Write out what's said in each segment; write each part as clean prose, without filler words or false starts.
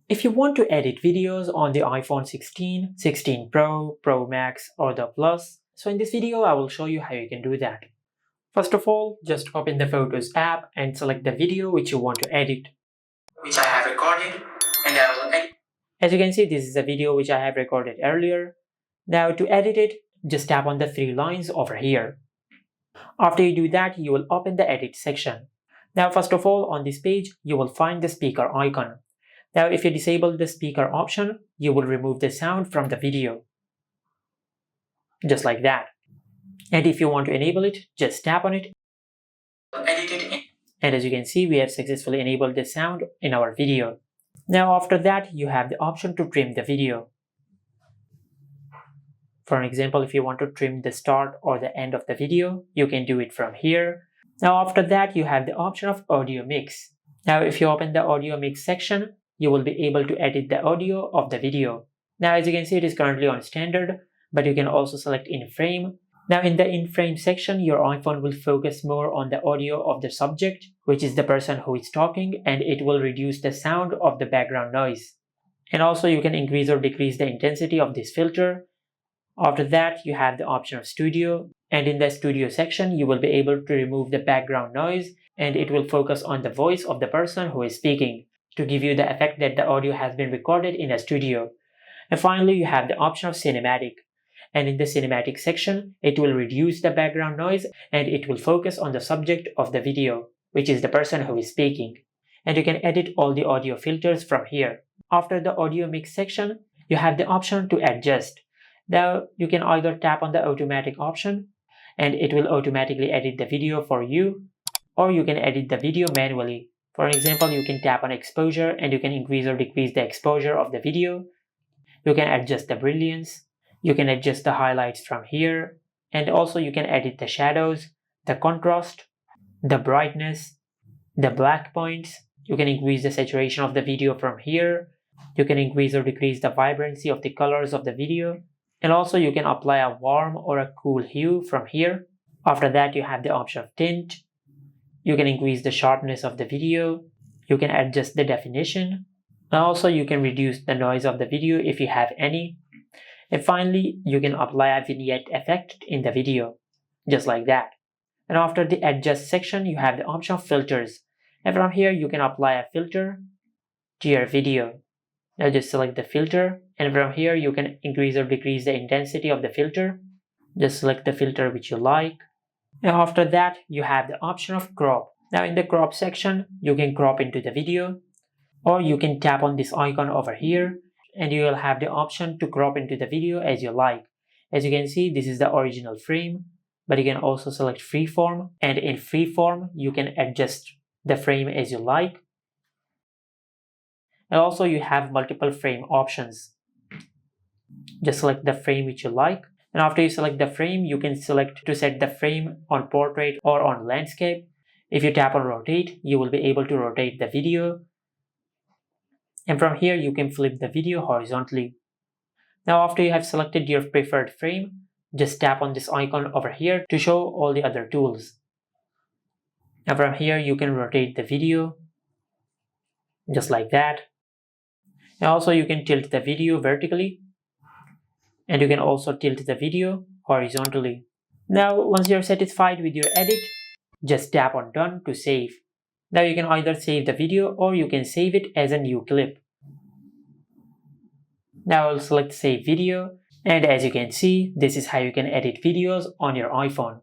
If you want to edit videos on the iPhone 16, 16 Pro, Pro Max or the Plus, so in this video I will show you how you can do that. First of all, just open the Photos app and select the video which you want to edit, which I have recorded, and I will edit. As you can see, this is a video which I have recorded earlier. Now to edit it, just tap on the three lines over here. After you do that, you will open the edit section. Now first of all, on this page, you will find the speaker icon. Now if you disable the speaker option, you will remove the sound from the video. Just like that. And if you want to enable it, just tap on it. Edit it. And as you can see, we have successfully enabled the sound in our video. Now after that, you have the option to trim the video. For an example, if you want to trim the start or the end of the video, you can do it from here. Now after that, you have the option of audio mix. Now if you open the audio mix section, you will be able to edit the audio of the video. Now as you can see, it is currently on standard, but you can also select in frame. Now in the in frame section, your iPhone will focus more on the audio of the subject, which is the person who is talking, and it will reduce the sound of the background noise. And also you can increase or decrease the intensity of this filter. After that, you have the option of studio, and in the studio section, you will be able to remove the background noise, and it will focus on the voice of the person who is speaking to give you the effect that the audio has been recorded in a studio. And finally, you have the option of cinematic, and in the cinematic section, it will reduce the background noise and it will focus on the subject of the video, which is the person who is speaking. And you can edit all the audio filters from here. After the audio mix section, you have the option to adjust. Now you can either tap on the automatic option and it will automatically edit the video for you, or you can edit the video manually. For example, you can tap on exposure and you can increase or decrease the exposure of the video. You can adjust the brilliance. You can adjust the highlights from here, and also you can edit the shadows, the contrast, the brightness, the black points. You can increase the saturation of the video from here. You can increase or decrease the vibrancy of the colors of the video. And also you can apply a warm or a cool hue from here. After that, you have the option of tint. You can increase the sharpness of the video. You can adjust the definition. And also you can reduce the noise of the video if you have any. And finally, you can apply a vignette effect in the video, just like that. And after the adjust section, you have the option of filters. And from here, you can apply a filter to your video. Now just select the filter, and from here you can increase or decrease the intensity of the filter. Just select the filter which you like. And after that, you have the option of crop. Now in the crop section, you can crop into the video, or you can tap on this icon over here and you will have the option to crop into the video as you like. As you can see, this is the original frame, but you can also select freeform, and in freeform you can adjust the frame as you like. And also you have multiple frame options. Just select the frame which you like, and after you select the frame, you can select to set the frame on portrait or on landscape. If you tap on rotate, you will be able to rotate the video, and from here you can flip the video horizontally. Now after you have selected your preferred frame, just tap on this icon over here to show all the other tools. Now from here you can rotate the video, just like that. And also you can tilt the video vertically, and you can also tilt the video horizontally. Now once you're satisfied with your edit, just tap on done to save. Now you can either save the video or you can save it as a new clip. Now I'll select save video, and as you can see, this is how you can edit videos on your iPhone.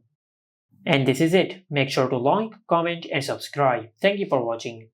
And this is it. Make sure to like, comment and subscribe. Thank you for watching.